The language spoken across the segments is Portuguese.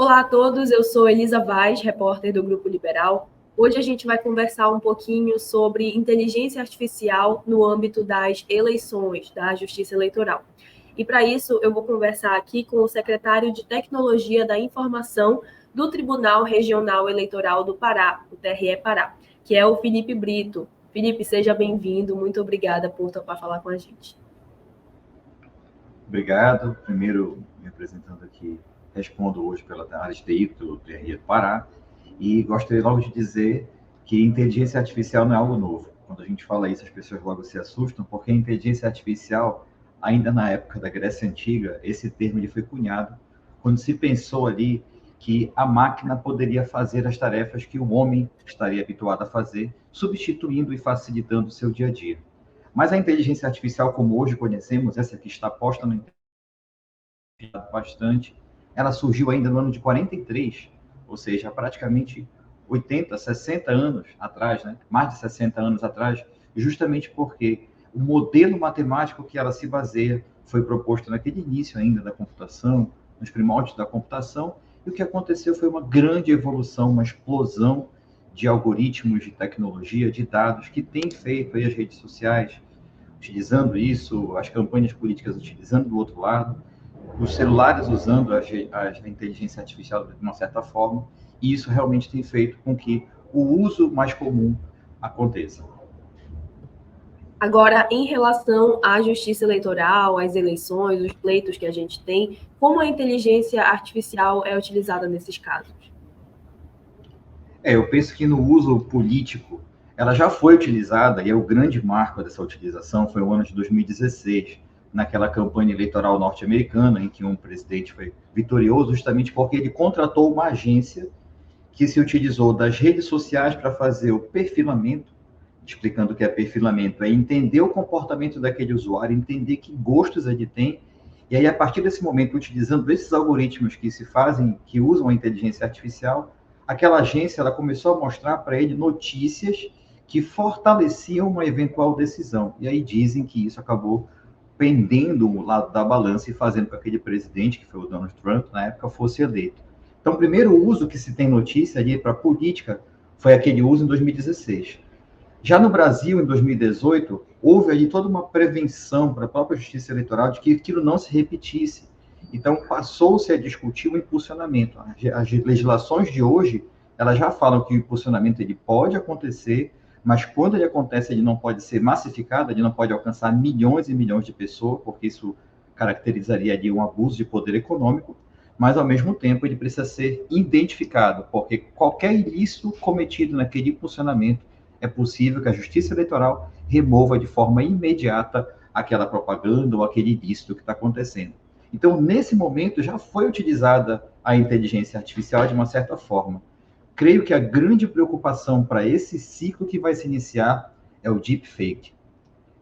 Olá a todos, eu sou Elisa Vaz, repórter do Grupo Liberal. Hoje a gente vai conversar um pouquinho sobre inteligência artificial no âmbito das eleições, da Justiça Eleitoral. E para isso eu vou conversar aqui com o secretário de Tecnologia da Informação do Tribunal Regional Eleitoral do Pará, o TRE Pará, que é o Felipe Brito. Felipe, seja bem-vindo, muito obrigada por topar falar com a gente. Obrigado. Primeiro, me apresentando aqui, respondo hoje pela área de TI do TRE do Pará, e gostaria logo de dizer que inteligência artificial não é algo novo. Quando a gente fala isso, as pessoas logo se assustam, porque a inteligência artificial, ainda na época da Grécia Antiga, esse termo ele foi cunhado quando se pensou ali que a máquina poderia fazer as tarefas que o homem estaria habituado a fazer, substituindo e facilitando o seu dia a dia. Mas a inteligência artificial, como hoje conhecemos, essa que está posta na internet bastante, ela surgiu ainda no ano de 43, ou seja, praticamente 80, 60 anos atrás, né? Mais de 60 anos atrás, justamente porque o modelo matemático que ela se baseia foi proposto naquele início ainda da computação, nos primórdios da computação, e o que aconteceu foi uma grande evolução, uma explosão de algoritmos, de tecnologia, de dados, que tem feito aí as redes sociais, utilizando isso, as campanhas políticas utilizando do outro lado, os celulares usando a inteligência artificial de uma certa forma, e isso realmente tem feito com que o uso mais comum aconteça. Agora, em relação à justiça eleitoral, às eleições, os pleitos que a gente tem, como a inteligência artificial é utilizada nesses casos? Eu penso que no uso político, ela já foi utilizada, e é o grande marco dessa utilização foi o ano de 2016, naquela campanha eleitoral norte-americana, em que um presidente foi vitorioso justamente porque ele contratou uma agência que se utilizou das redes sociais para fazer o perfilamento. Explicando o que é perfilamento, é entender o comportamento daquele usuário, entender que gostos ele tem, e aí a partir desse momento, utilizando esses algoritmos que se fazem, que usam a inteligência artificial, aquela agência ela começou a mostrar para ele notícias que fortaleciam uma eventual decisão, e aí dizem que isso acabou pendendo o lado da balança e fazendo com que aquele presidente, que foi o Donald Trump, na época, fosse eleito. Então, o primeiro uso que se tem notícia ali para a política foi aquele uso em 2016. Já no Brasil, em 2018, houve ali toda uma prevenção para a própria justiça eleitoral de que aquilo não se repetisse. Então, passou-se a discutir o impulsionamento. As legislações de hoje, elas já falam que o impulsionamento ele pode acontecer, mas quando ele acontece, ele não pode ser massificado, ele não pode alcançar milhões e milhões de pessoas, porque isso caracterizaria ali um abuso de poder econômico, mas, ao mesmo tempo, ele precisa ser identificado, porque qualquer ilícito cometido naquele impulsionamento é possível que a Justiça Eleitoral remova de forma imediata aquela propaganda ou aquele ilícito que está acontecendo. Então, nesse momento, já foi utilizada a inteligência artificial de uma certa forma. Creio que a grande preocupação para esse ciclo que vai se iniciar é o deepfake.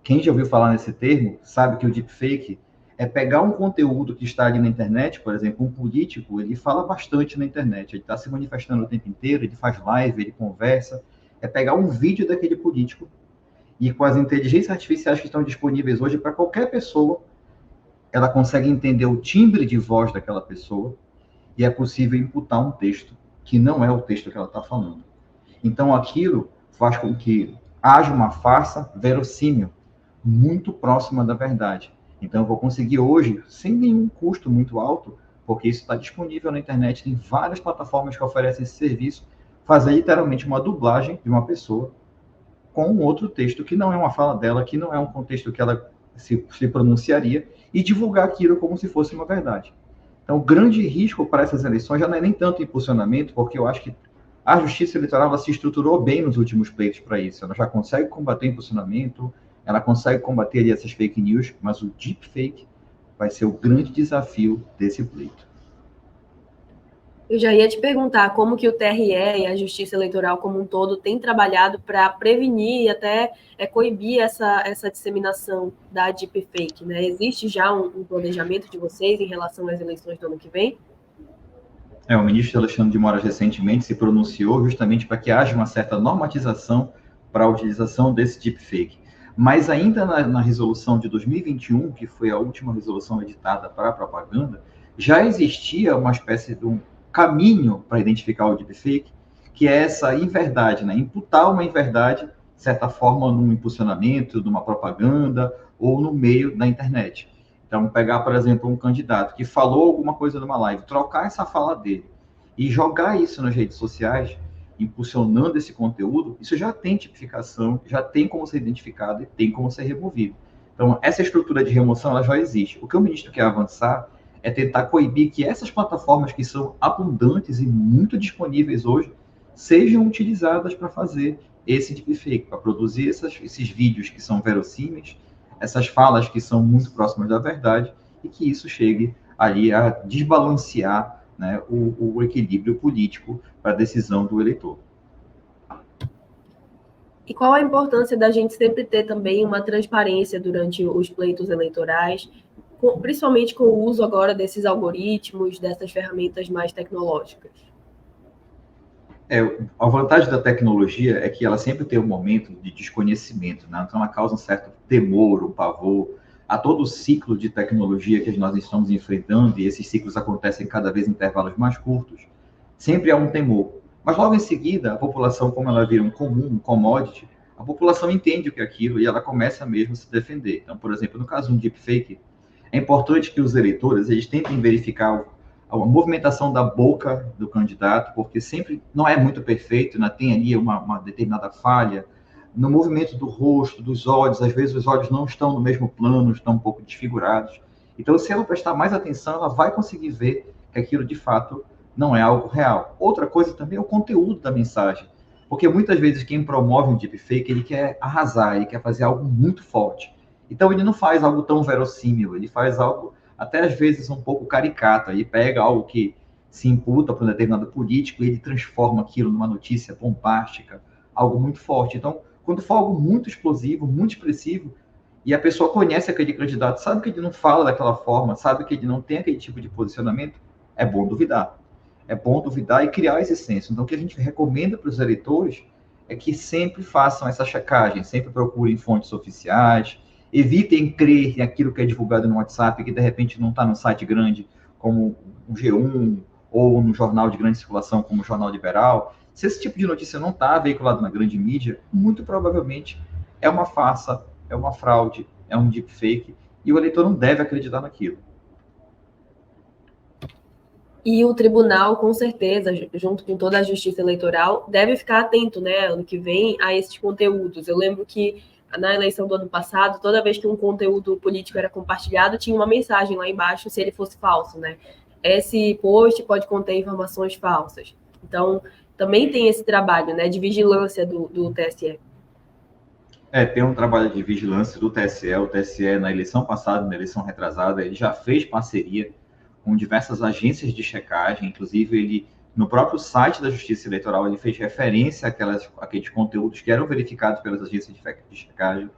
Quem já ouviu falar nesse termo sabe que o deepfake é pegar um conteúdo que está ali na internet, por exemplo, um político, ele fala bastante na internet, ele está se manifestando o tempo inteiro, ele faz live, ele conversa, é pegar um vídeo daquele político e com as inteligências artificiais que estão disponíveis hoje para qualquer pessoa, ela consegue entender o timbre de voz daquela pessoa e é possível imputar um texto que não é o texto que ela está falando. Então, aquilo faz com que haja uma farsa verossímil, muito próxima da verdade. Então, eu vou conseguir hoje, sem nenhum custo muito alto, porque isso está disponível na internet, tem várias plataformas que oferecem esse serviço, fazer literalmente uma dublagem de uma pessoa com um outro texto que não é uma fala dela, que não é um contexto que ela se pronunciaria, e divulgar aquilo como se fosse uma verdade. Então, o grande risco para essas eleições já não é nem tanto impulsionamento, porque eu acho que a justiça eleitoral ela se estruturou bem nos últimos pleitos para isso. Ela já consegue combater impulsionamento, ela consegue combater ali essas fake news, mas o deepfake vai ser o grande desafio desse pleito. Eu já ia te perguntar como que o TRE e a Justiça Eleitoral como um todo têm trabalhado para prevenir e até coibir essa disseminação da deepfake, né? Existe já um planejamento de vocês em relação às eleições do ano que vem? O ministro Alexandre de Moraes recentemente se pronunciou justamente para que haja uma certa normatização para a utilização desse deepfake. Mas ainda na resolução de 2021, que foi a última resolução editada para a propaganda, já existia uma espécie de caminho para identificar o deepfake, que é essa inverdade, né? Imputar uma inverdade, de certa forma, num impulsionamento, numa propaganda ou no meio da internet. Então, pegar, por exemplo, um candidato que falou alguma coisa numa live, trocar essa fala dele e jogar isso nas redes sociais, impulsionando esse conteúdo, isso já tem tipificação, já tem como ser identificado e tem como ser removido. Então, essa estrutura de remoção, ela já existe. O que o ministro quer avançar é tentar coibir que essas plataformas que são abundantes e muito disponíveis hoje sejam utilizadas para fazer esse deepfake, para produzir esses vídeos que são verossímeis, essas falas que são muito próximas da verdade, e que isso chegue ali a desbalancear, né, o equilíbrio político para a decisão do eleitor. E qual a importância da gente sempre ter também uma transparência durante os pleitos eleitorais, principalmente com o uso agora desses algoritmos, dessas ferramentas mais tecnológicas? A vantagem da tecnologia é que ela sempre tem um momento de desconhecimento, né? Então ela causa um certo temor, um pavor a todo o ciclo de tecnologia que nós estamos enfrentando, e esses ciclos acontecem cada vez em intervalos mais curtos. Sempre há um temor. Mas logo em seguida, a população, como ela vira um comum, um commodity, a população entende o que é aquilo e ela começa mesmo a se defender. Então, por exemplo, no caso de um deepfake, é importante que os eleitores eles tentem verificar a movimentação da boca do candidato, porque sempre não é muito perfeito, né? Tem ali uma determinada falha no movimento do rosto, dos olhos. Às vezes os olhos não estão no mesmo plano, estão um pouco desfigurados. Então, se ela prestar mais atenção, ela vai conseguir ver que aquilo de fato não é algo real. Outra coisa também é o conteúdo da mensagem, porque muitas vezes quem promove um deepfake, ele quer arrasar, ele quer fazer algo muito forte. Então ele não faz algo tão verossímil, ele faz algo até às vezes um pouco caricato. Ele pega algo que se imputa para um determinado político e ele transforma aquilo numa notícia bombástica, algo muito forte. Então, quando for algo muito explosivo, muito expressivo, e a pessoa conhece aquele candidato, sabe que ele não fala daquela forma, sabe que ele não tem aquele tipo de posicionamento, é bom duvidar. É bom duvidar e criar esse senso. Então, o que a gente recomenda para os eleitores é que sempre façam essa checagem, sempre procurem fontes oficiais, evitem crer naquilo que é divulgado no WhatsApp, que de repente não está no site grande, como o G1, ou no jornal de grande circulação, como o Jornal Liberal. Se esse tipo de notícia não está veiculado na grande mídia, muito provavelmente é uma farsa, é uma fraude, é um deepfake, e o eleitor não deve acreditar naquilo. E o tribunal, com certeza, junto com toda a justiça eleitoral, deve ficar atento, né, ano que vem, a esses conteúdos. Eu lembro que na eleição do ano passado, toda vez que um conteúdo político era compartilhado, tinha uma mensagem lá embaixo se ele fosse falso, né? Esse post pode conter informações falsas. Então, também tem esse trabalho, né, de vigilância do TSE. Tem um trabalho de vigilância do TSE. O TSE, na eleição passada, na eleição retrasada, ele já fez parceria com diversas agências de checagem. Inclusive, ele, no próprio site da Justiça Eleitoral, ele fez referência àqueles conteúdos que eram verificados pelas agências de checagem.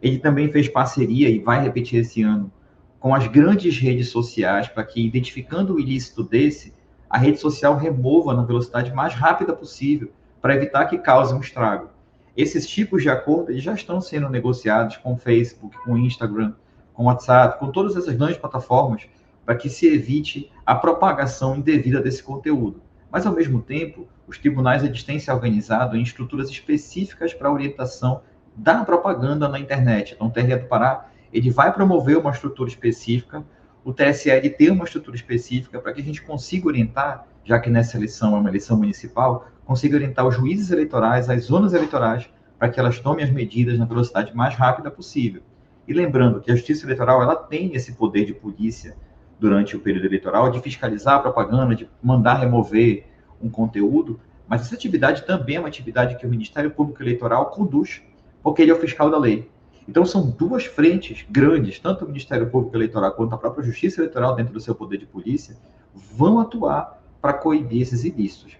Ele também fez parceria, e vai repetir esse ano, com as grandes redes sociais, para que, identificando o ilícito desse, a rede social remova na velocidade mais rápida possível, para evitar que cause um estrago. Esses tipos de acordo eles já estão sendo negociados com o Facebook, com o Instagram, com o WhatsApp, com todas essas grandes plataformas, para que se evite a propagação indevida desse conteúdo. Mas, ao mesmo tempo, os tribunais eles têm se organizado em estruturas específicas para a orientação da propaganda na internet. Então, o TRE do Pará ele vai promover uma estrutura específica, o TSE ele tem uma estrutura específica para que a gente consiga orientar, já que nessa eleição é uma eleição municipal, consiga orientar os juízes eleitorais, as zonas eleitorais, para que elas tomem as medidas na velocidade mais rápida possível. E lembrando que a Justiça Eleitoral ela tem esse poder de polícia durante o período eleitoral, de fiscalizar a propaganda, de mandar remover um conteúdo, mas essa atividade também é uma atividade que o Ministério Público Eleitoral conduz, porque ele é o fiscal da lei. Então, são duas frentes grandes, tanto o Ministério Público Eleitoral quanto a própria Justiça Eleitoral, dentro do seu poder de polícia, vão atuar para coibir esses ilícitos.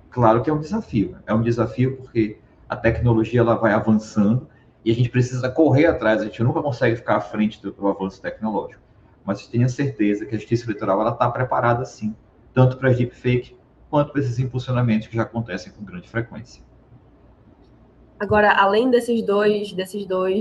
Claro que é um desafio porque a tecnologia ela vai avançando e a gente precisa correr atrás, a gente nunca consegue ficar à frente do avanço tecnológico. Mas tenha certeza que a Justiça Eleitoral está preparada, sim, tanto para as deepfake quanto para esses impulsionamentos que já acontecem com grande frequência. Agora, além desses dois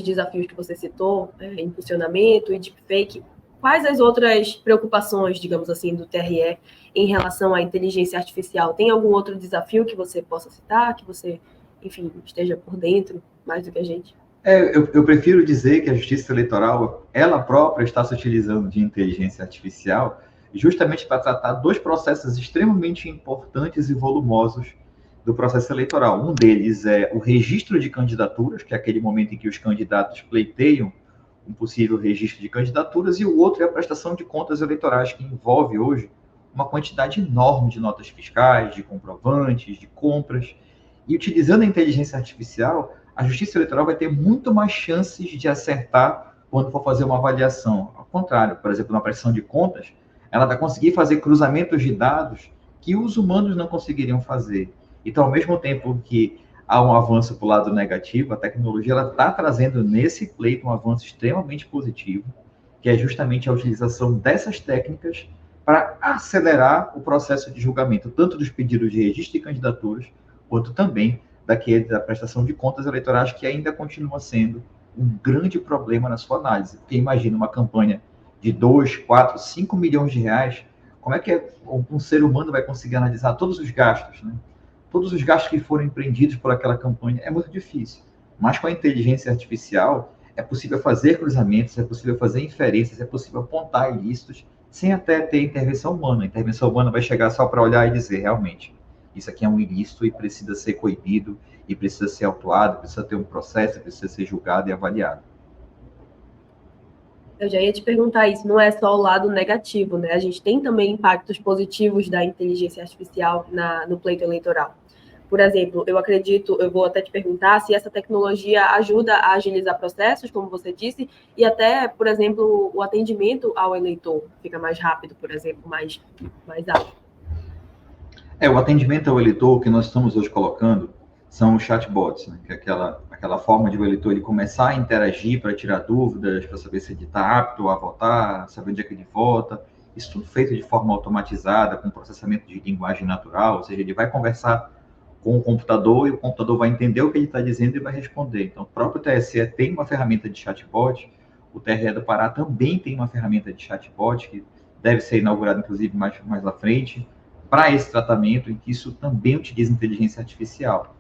desafios que você citou, impulsionamento e deepfake, quais as outras preocupações, digamos assim, do TRE em relação à inteligência artificial? Tem algum outro desafio que você possa citar, que você, enfim, esteja por dentro mais do que a gente? Eu prefiro dizer que a Justiça Eleitoral, ela própria está se utilizando de inteligência artificial justamente para tratar dois processos extremamente importantes e volumosos do processo eleitoral. Um deles é o registro de candidaturas, que é aquele momento em que os candidatos pleiteiam um possível registro de candidaturas, e o outro é a prestação de contas eleitorais, que envolve hoje uma quantidade enorme de notas fiscais, de comprovantes, de compras. E utilizando a inteligência artificial, a Justiça Eleitoral vai ter muito mais chances de acertar quando for fazer uma avaliação. Ao contrário, por exemplo, na prestação de contas, ela vai conseguir fazer cruzamentos de dados que os humanos não conseguiriam fazer. Então, ao mesmo tempo que há um avanço para o lado negativo, a tecnologia está trazendo nesse pleito um avanço extremamente positivo, que é justamente a utilização dessas técnicas para acelerar o processo de julgamento, tanto dos pedidos de registro de candidaturas, quanto também da prestação de contas eleitorais, que ainda continua sendo um grande problema na sua análise. Porque imagina uma campanha de 2, 4, 5 milhões de reais, como é que um ser humano vai conseguir analisar todos os gastos, né? Todos os gastos que foram empreendidos por aquela campanha, é muito difícil. Mas com a inteligência artificial, é possível fazer cruzamentos, é possível fazer inferências, é possível apontar ilícitos, sem até ter intervenção humana. A intervenção humana vai chegar só para olhar e dizer, realmente, isso aqui é um ilícito e precisa ser coibido, e precisa ser autuado, precisa ter um processo, precisa ser julgado e avaliado. Eu já ia te perguntar isso, não é só o lado negativo, né? A gente tem também impactos positivos da inteligência artificial no pleito eleitoral. Por exemplo, eu vou até te perguntar se essa tecnologia ajuda a agilizar processos, como você disse, e até, por exemplo, o atendimento ao eleitor fica mais rápido, por exemplo, mais ágil. O atendimento ao eleitor que nós estamos hoje colocando são os chatbots, né? Que é aquela forma de o eleitor ele começar a interagir para tirar dúvidas, para saber se ele está apto a votar, saber onde é que ele vota. Isso tudo feito de forma automatizada, com processamento de linguagem natural, ou seja, ele vai conversar com o computador e o computador vai entender o que ele está dizendo e vai responder. Então, o próprio TSE tem uma ferramenta de chatbot, o TRE do Pará também tem uma ferramenta de chatbot, que deve ser inaugurada, inclusive, mais à frente, para esse tratamento, em que isso também utiliza inteligência artificial.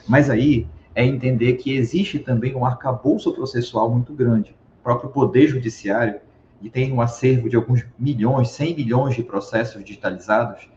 Mas aí é entender que existe também um arcabouço processual muito grande. O próprio Poder Judiciário, que tem um acervo de alguns milhões, 100 milhões de processos digitalizados,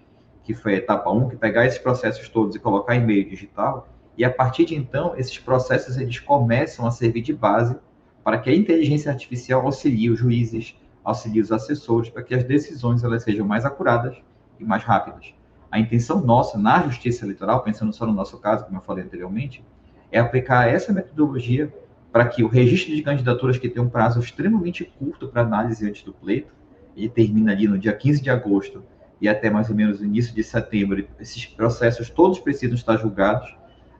que foi a etapa 1, que pegar esses processos todos e colocar em meio digital, e a partir de então, esses processos eles começam a servir de base para que a inteligência artificial auxilie os juízes, auxilie os assessores, para que as decisões elas sejam mais acuradas e mais rápidas. A intenção nossa na Justiça Eleitoral, pensando só no nosso caso, como eu falei anteriormente, é aplicar essa metodologia para que o registro de candidaturas, que tem um prazo extremamente curto para análise antes do pleito, ele termina ali no dia 15 de agosto e até mais ou menos no início de setembro, esses processos todos precisam estar julgados,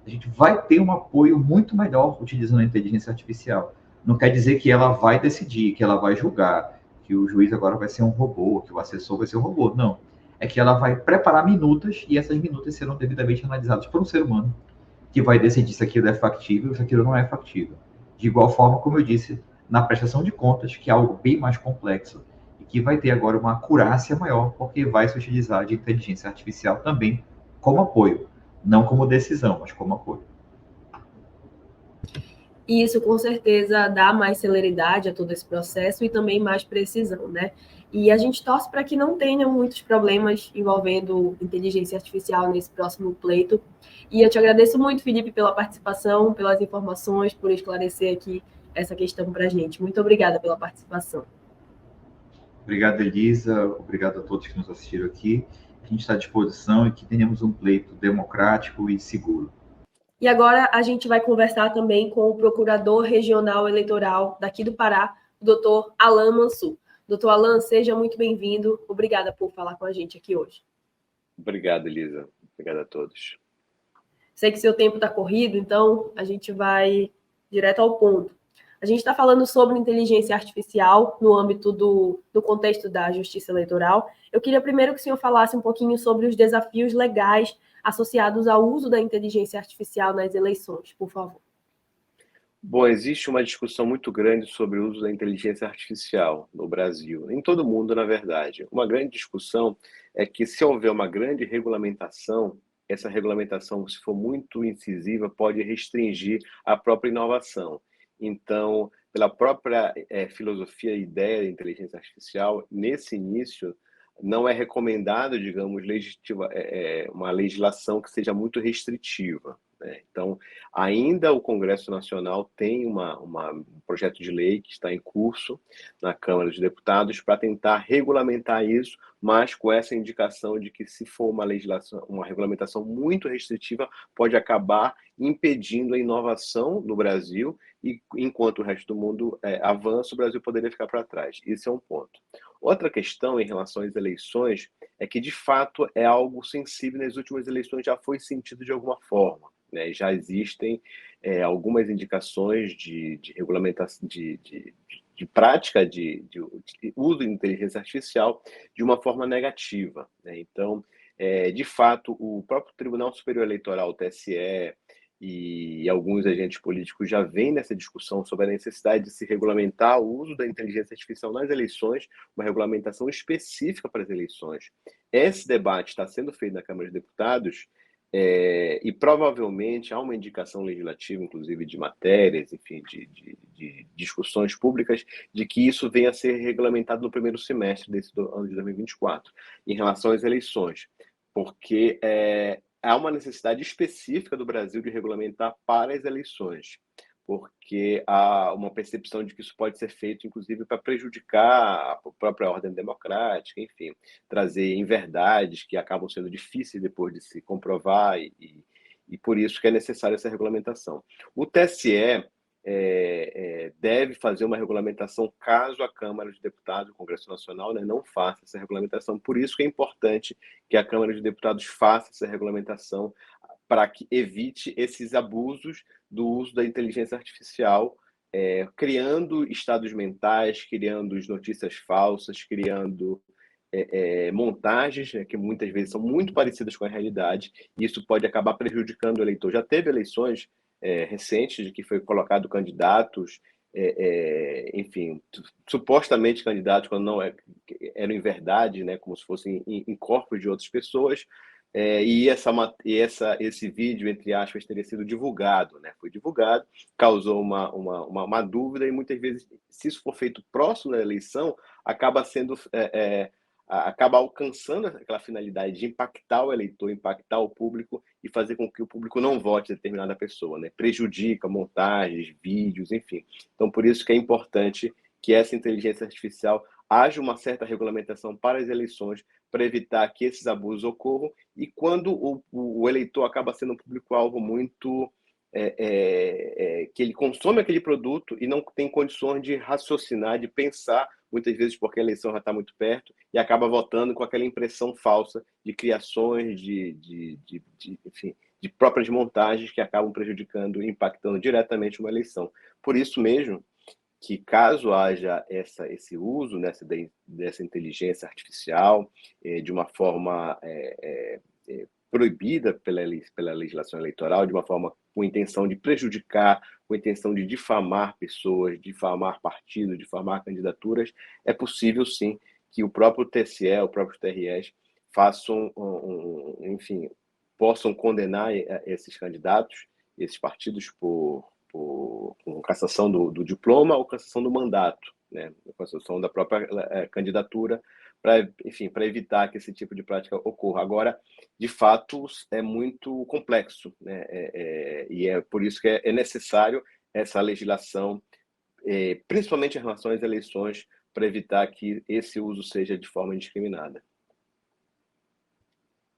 a gente vai ter um apoio muito melhor utilizando a inteligência artificial. Não quer dizer que ela vai decidir, que ela vai julgar, que o juiz agora vai ser um robô, que o assessor vai ser um robô. Não. É que ela vai preparar minutas e essas minutas serão devidamente analisadas por um ser humano, que vai decidir se aquilo é factível ou se aquilo não é factível. De igual forma, como eu disse, na prestação de contas, que é algo bem mais complexo, e que vai ter agora uma acurácia maior, porque vai se utilizar de inteligência artificial também como apoio, não como decisão, mas como apoio. E isso, com certeza, dá mais celeridade a todo esse processo e também mais precisão, né? E a gente torce para que não tenham muitos problemas envolvendo inteligência artificial nesse próximo pleito. E eu te agradeço muito, Felipe, pela participação, pelas informações, por esclarecer aqui essa questão para a gente. Muito obrigada pela participação. Obrigado, Elisa. Obrigado a todos que nos assistiram aqui. A gente está à disposição e que tenhamos um pleito democrático e seguro. E agora a gente vai conversar também com o Procurador Regional Eleitoral daqui do Pará, o doutor Alan Mansur. Doutor Alan, seja muito bem-vindo. Obrigada por falar com a gente aqui hoje. Obrigado, Elisa. Obrigado a todos. Sei que seu tempo está corrido, então a gente vai direto ao ponto. A gente está falando sobre inteligência artificial no âmbito do contexto da justiça eleitoral. Eu queria primeiro que o senhor falasse um pouquinho sobre os desafios legais associados ao uso da inteligência artificial nas eleições, por favor. Bom, existe uma discussão muito grande sobre o uso da inteligência artificial no Brasil, em todo o mundo, na verdade. Uma grande discussão é que, se houver uma grande regulamentação, essa regulamentação, se for muito incisiva, pode restringir a própria inovação. Então, pela própria filosofia e ideia da inteligência artificial, nesse início, não é recomendado, digamos, uma legislação que seja muito restritiva, né? Então, ainda o Congresso Nacional tem um projeto de lei que está em curso na Câmara dos Deputados para tentar regulamentar isso, mas com essa indicação de que, se for uma regulamentação muito restritiva, pode acabar impedindo a inovação no Brasil, e enquanto o resto do mundo avança, o Brasil poderia ficar para trás. Esse é um ponto. Outra questão em relação às eleições é que, de fato, é algo sensível. Nas últimas eleições já foi sentido de alguma forma, né? Já existem algumas indicações de regulamentação, de prática de uso de inteligência artificial de uma forma negativa, né? Então, de fato, o próprio Tribunal Superior Eleitoral, o TSE, e alguns agentes políticos já vêm nessa discussão sobre a necessidade de se regulamentar o uso da inteligência artificial nas eleições, uma regulamentação específica para as eleições. Esse debate está sendo feito na Câmara dos Deputados, e provavelmente há uma indicação legislativa, inclusive de matérias, enfim, de discussões públicas, de que isso venha a ser regulamentado no primeiro semestre desse ano de 2024, em relação às eleições, porque há uma necessidade específica do Brasil de regulamentar para as eleições, porque há uma percepção de que isso pode ser feito, inclusive, para prejudicar a própria ordem democrática, enfim, trazer inverdades que acabam sendo difíceis depois de se comprovar, e por isso que é necessária essa regulamentação. O TSE deve fazer uma regulamentação caso a Câmara dos Deputados, o Congresso Nacional, né, não faça essa regulamentação. Por isso que é importante que a Câmara dos Deputados faça essa regulamentação, para que evite esses abusos do uso da inteligência artificial, criando estados mentais, criando notícias falsas, criando montagens, né, que muitas vezes são muito parecidas com a realidade, e isso pode acabar prejudicando o eleitor. Já teve eleições recentes de que foi colocado candidatos, enfim, supostamente candidatos, quando não eram em verdade, né, como se fossem em corpos de outras pessoas, e esse vídeo, entre aspas, teria sido divulgado, né? Foi divulgado, causou uma dúvida, e muitas vezes, se isso for feito próximo da eleição, acaba alcançando aquela finalidade de impactar o eleitor, impactar o público e fazer com que o público não vote determinada pessoa, né? Prejudica montagens, vídeos, enfim. Então, por isso que é importante que essa inteligência artificial haja uma certa regulamentação para as eleições, para evitar que esses abusos ocorram, e quando o eleitor acaba sendo um público-alvo muito... que ele consome aquele produto e não tem condições de raciocinar, de pensar, muitas vezes porque a eleição já está muito perto, e acaba votando com aquela impressão falsa de criações, enfim, de próprias montagens que acabam prejudicando e impactando diretamente uma eleição. Por isso mesmo que, caso haja esse uso dessa inteligência artificial de uma forma proibida pela legislação eleitoral, de uma forma com intenção de prejudicar, com intenção de difamar pessoas, difamar partidos, difamar candidaturas, é possível, sim, que o próprio TSE, o próprio TRS, façam, enfim, possam condenar esses candidatos, esses partidos, com cassação do diploma ou cassação do mandato, né? Cassação da própria candidatura, para evitar que esse tipo de prática ocorra. Agora, de fato, é muito complexo, né? E é por isso que é necessário essa legislação, principalmente em relação às eleições, para evitar que esse uso seja de forma indiscriminada.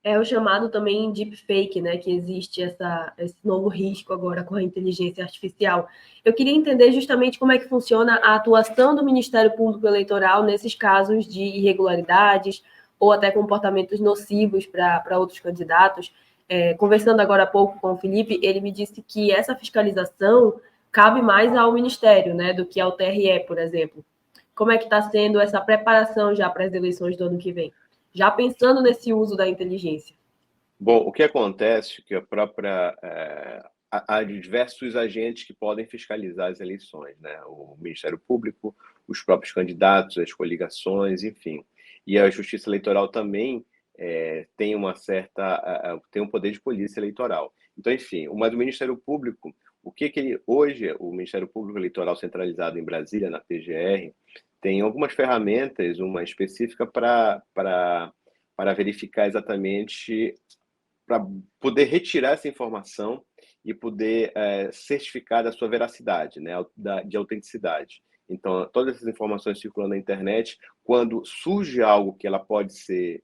É o chamado também deepfake, né? Que existe esse novo risco agora com a inteligência artificial. Eu queria entender justamente como é que funciona a atuação do Ministério Público Eleitoral nesses casos de irregularidades ou até comportamentos nocivos para outros candidatos. Conversando agora há pouco com o Felipe, ele me disse que essa fiscalização cabe mais ao Ministério, né, do que ao TRE, por exemplo. Como é que está sendo essa preparação já para as eleições do ano que vem? Já pensando nesse uso da inteligência. Bom, o que acontece é que há diversos agentes que podem fiscalizar as eleições, né? O Ministério Público, os próprios candidatos, as coligações, enfim. E a Justiça Eleitoral também tem tem um poder de polícia eleitoral. Então, enfim, mas o Ministério Público, hoje o Ministério Público Eleitoral centralizado em Brasília, na PGR, tem algumas ferramentas, uma específica para verificar exatamente, para poder retirar essa informação e poder certificar da sua veracidade, né, de autenticidade. Então, todas essas informações circulando na internet, quando surge algo que ela pode ser,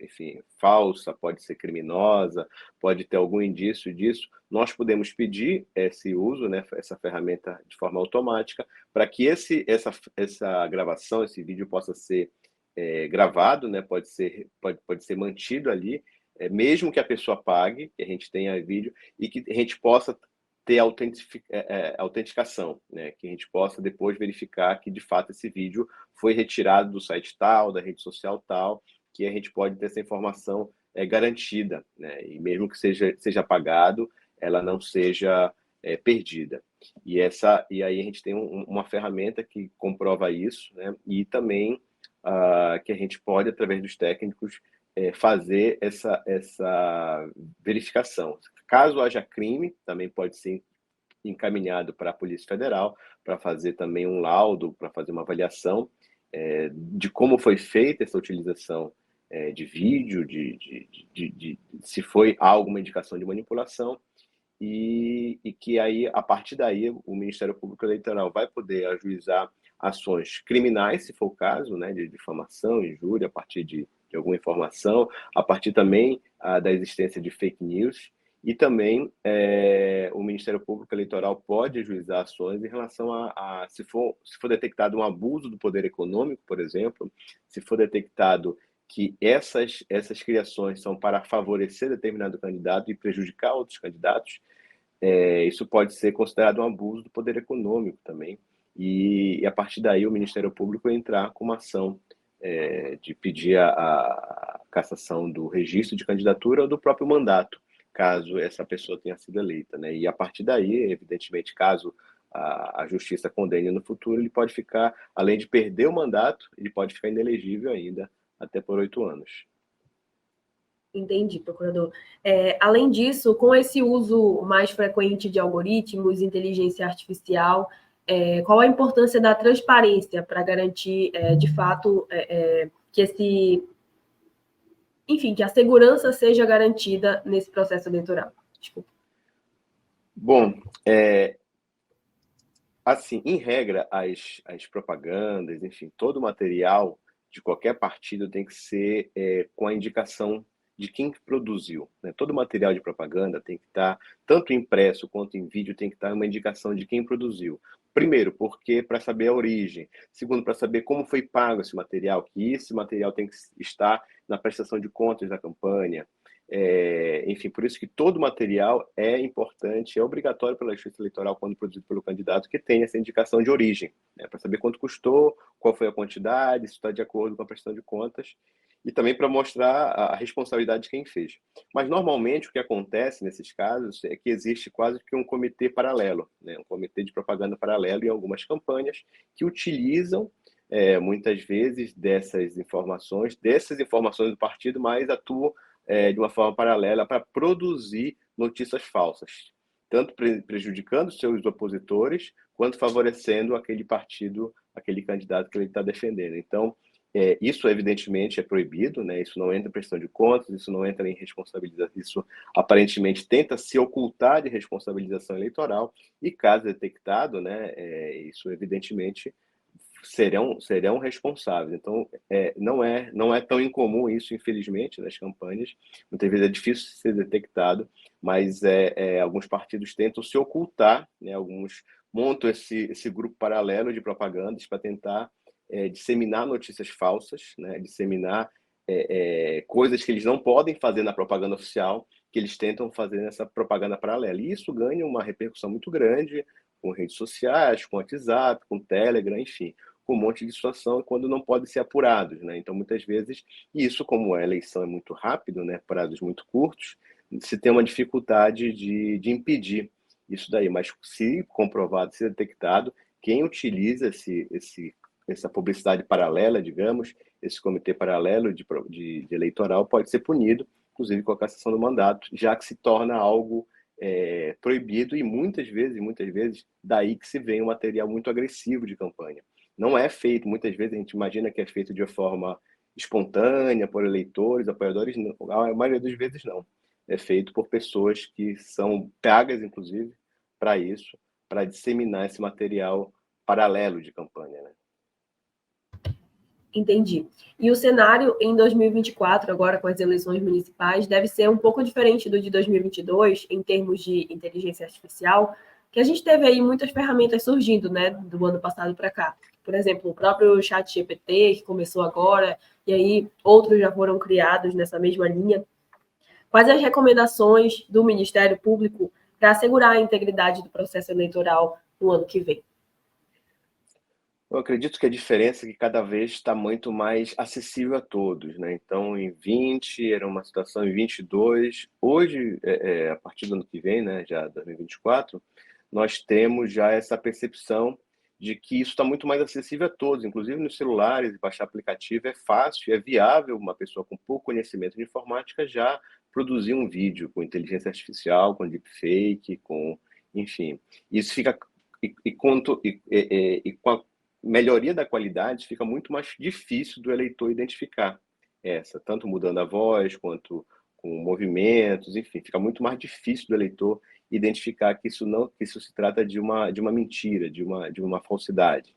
enfim, falsa, pode ser criminosa, pode ter algum indício disso, nós podemos pedir esse uso, né, essa ferramenta de forma automática, para que essa gravação, esse vídeo possa ser gravado, né, pode ser mantido ali, mesmo que a pessoa pague, que a gente tenha vídeo, e que a gente possa ter autenticação, né? Que a gente possa depois verificar que, de fato, esse vídeo foi retirado do site tal, da rede social tal, que a gente pode ter essa informação garantida, né? E mesmo que seja pagado, ela não seja perdida. E aí a gente tem uma ferramenta que comprova isso, né? E também que a gente pode, através dos técnicos, fazer essa verificação. Caso haja crime, também pode ser encaminhado para a Polícia Federal para fazer também um laudo, para fazer uma avaliação de como foi feita essa utilização de vídeo, se foi alguma indicação de manipulação, e que aí, a partir daí, o Ministério Público Eleitoral vai poder ajuizar ações criminais, se for o caso, né, de difamação, injúria, a partir de alguma informação, a partir também da existência de fake news, e também o Ministério Público Eleitoral pode ajuizar ações em relação se for detectado um abuso do poder econômico, por exemplo, se for detectado que essas criações são para favorecer determinado candidato e prejudicar outros candidatos, isso pode ser considerado um abuso do poder econômico também. E a partir daí o Ministério Público entrar com uma ação de pedir a cassação do registro de candidatura ou do próprio mandato, caso essa pessoa tenha sido eleita, né? E a partir daí, evidentemente, caso a justiça condene no futuro, ele pode ficar, além de perder o mandato, ele pode ficar inelegível ainda até por 8 anos. Entendi, procurador. Além disso, com esse uso mais frequente de algoritmos, inteligência artificial, qual a importância da transparência para garantir, de fato, que que a segurança seja garantida nesse processo eleitoral? Desculpa. Bom, assim, em regra, as propagandas, enfim, todo o material de qualquer partido tem que ser com a indicação de quem produziu, né? Todo material de propaganda tem que estar, tanto impresso quanto em vídeo, tem que estar uma indicação de quem produziu. Primeiro, porque para saber a origem. Segundo, para saber como foi pago esse material, que esse material tem que estar na prestação de contas da campanha. Enfim, por isso que todo material é importante, é obrigatório pela Justiça Eleitoral, quando produzido pelo candidato, que tenha essa indicação de origem, né? Para saber quanto custou, qual foi a quantidade, se está de acordo com a prestação de contas, e também para mostrar a responsabilidade de quem fez. Mas, normalmente, o que acontece nesses casos é que existe quase que um comitê paralelo, né? Um comitê de propaganda paralelo em algumas campanhas que utilizam, muitas vezes, dessas informações do partido, mas atuam de uma forma paralela para produzir notícias falsas, tanto prejudicando seus opositores, quanto favorecendo aquele partido, aquele candidato que ele está defendendo. Então, isso evidentemente é proibido, né? Isso não entra em prestação de contas, isso não entra em responsabilização, isso aparentemente tenta se ocultar de responsabilização eleitoral, e caso detectado, né, isso evidentemente serão responsáveis. Então, não é tão incomum isso, infelizmente, nas campanhas. Muitas vezes é difícil ser detectado, mas alguns partidos tentam se ocultar, né? Alguns montam esse grupo paralelo de propagandas para tentar disseminar notícias falsas, né? Disseminar coisas que eles não podem fazer na propaganda oficial, que eles tentam fazer nessa propaganda paralela. E isso ganha uma repercussão muito grande com redes sociais, com WhatsApp, com Telegram, enfim, com um monte de situação, quando não podem ser apurados, né? Então, muitas vezes, isso, como a eleição é muito rápido, né, prazos muito curtos, se tem uma dificuldade de impedir isso daí. Mas se comprovado, se detectado, quem utiliza essa publicidade paralela, digamos, esse comitê paralelo de eleitoral pode ser punido, inclusive com a cassação do mandato, já que se torna algo proibido e muitas vezes, daí que se vem um material muito agressivo de campanha. Não é feito, muitas vezes a gente imagina que é feito de forma espontânea, por eleitores, apoiadores, não, a maioria das vezes não. É feito por pessoas que são pagas, inclusive, para isso, para disseminar esse material paralelo de campanha, né? Entendi. E o cenário em 2024, agora com as eleições municipais, deve ser um pouco diferente do de 2022, em termos de inteligência artificial, que a gente teve aí muitas ferramentas surgindo, né, do ano passado para cá. Por exemplo, o próprio ChatGPT, que começou agora, e aí outros já foram criados nessa mesma linha. Quais as recomendações do Ministério Público para assegurar a integridade do processo eleitoral no ano que vem? Eu acredito que a diferença é que cada vez está muito mais acessível a todos, né? Então, em 20 era uma situação, em 22, hoje, a partir do ano que vem, né, já 2024, nós temos já essa percepção de que isso está muito mais acessível a todos, inclusive nos celulares, baixar aplicativo é fácil, é viável uma pessoa com pouco conhecimento de informática já produzir um vídeo com inteligência artificial, com deepfake, com, enfim, isso fica e com a melhoria da qualidade, fica muito mais difícil do eleitor identificar essa, tanto mudando a voz, quanto com movimentos, enfim, fica muito mais difícil do eleitor identificar que isso se trata de uma mentira, de uma falsidade.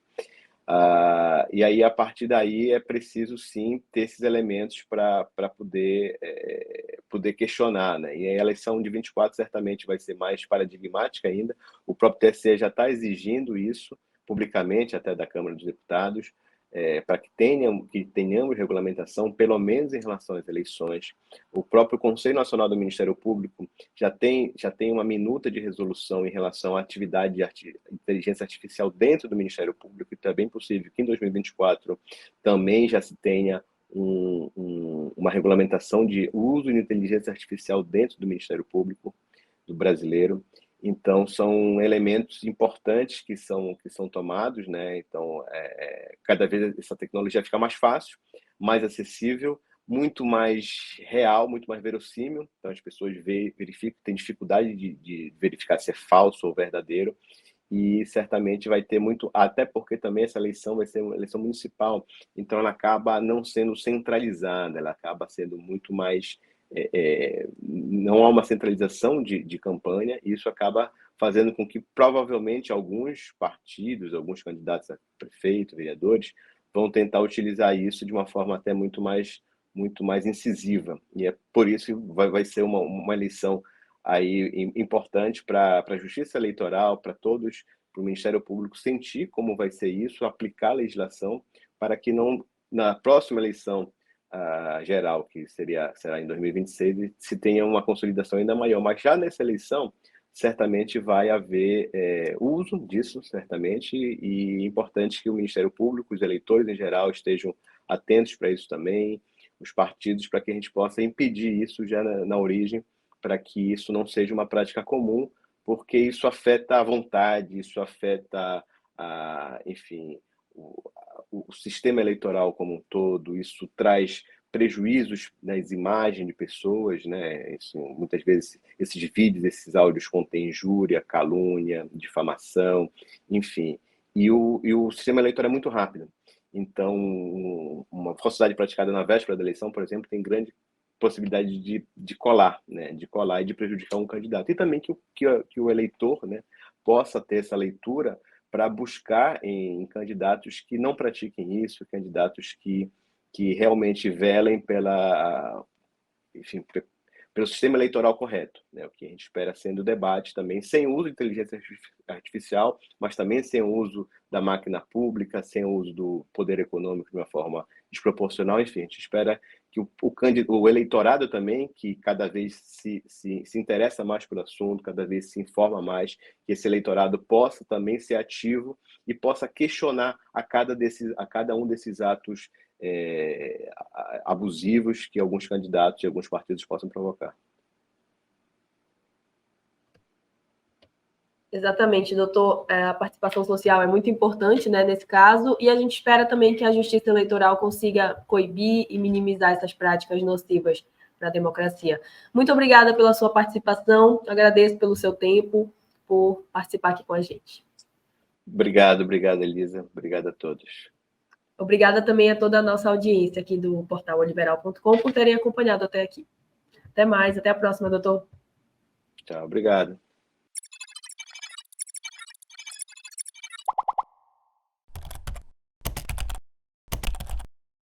E aí, a partir daí, é preciso, sim, ter esses elementos para poder questionar, né? E a eleição de 24 certamente vai ser mais paradigmática ainda. O próprio TSE já está exigindo isso publicamente, até da Câmara dos Deputados, para que tenhamos regulamentação, pelo menos em relação às eleições. O próprio Conselho Nacional do Ministério Público já tem uma minuta de resolução em relação à atividade de inteligência artificial dentro do Ministério Público, e então é bem possível que em 2024 também já se tenha uma regulamentação de uso de inteligência artificial dentro do Ministério Público do brasileiro. Então, são elementos importantes que são tomados, né? Então, cada vez essa tecnologia fica mais fácil, mais acessível, muito mais real, muito mais verossímil. Então, as pessoas verificam, têm dificuldade de verificar se é falso ou verdadeiro, e certamente vai ter muito, até porque também essa eleição vai ser uma eleição municipal, então ela acaba não sendo centralizada, ela acaba sendo muito mais não há uma centralização de campanha, e isso acaba fazendo com que provavelmente alguns partidos, alguns candidatos a prefeito, vereadores, vão tentar utilizar isso de uma forma até muito mais incisiva, e é por isso que vai ser uma eleição aí importante para a Justiça Eleitoral, para todos, para o Ministério Público sentir como vai ser isso, aplicar a legislação para que não, na próxima eleição geral, que será em 2026, se tenha uma consolidação ainda maior. Mas já nessa eleição, certamente vai haver uso disso, certamente, e é importante que o Ministério Público, os eleitores em geral, estejam atentos para isso também, os partidos, para que a gente possa impedir isso já na origem, para que isso não seja uma prática comum, porque isso afeta a vontade, isso afeta, enfim, o sistema eleitoral como um todo, isso traz prejuízos nas imagens de pessoas, né? Isso, muitas vezes esses vídeos, esses áudios contêm injúria, calúnia, difamação, enfim. E o sistema eleitoral é muito rápido. Então, uma falsidade praticada na véspera da eleição, por exemplo, tem grande possibilidade de colar, né? De colar e de prejudicar um candidato. E também que o eleitor, né, possa ter essa leitura para buscar em candidatos que não pratiquem isso, candidatos que realmente velem enfim, pelo sistema eleitoral correto, né? O que a gente espera sendo o debate também, sem uso de inteligência artificial, mas também sem o uso da máquina pública, sem o uso do poder econômico de uma forma desproporcional. Enfim, a gente espera que o eleitorado também, que cada vez se interessa mais pelo assunto, cada vez se informa mais, que esse eleitorado possa também ser ativo e possa questionar a cada um desses atos abusivos que alguns candidatos e alguns partidos possam provocar. Exatamente, doutor. A participação social é muito importante, né, nesse caso, e a gente espera também que a Justiça Eleitoral consiga coibir e minimizar essas práticas nocivas para a democracia. Muito obrigada pela sua participação, agradeço pelo seu tempo, por participar aqui com a gente. Obrigado, Elisa. Obrigado a todos. Obrigada também a toda a nossa audiência aqui do portal oliberal.com por terem acompanhado até aqui. Até mais, até a próxima, doutor. Tchau, obrigado.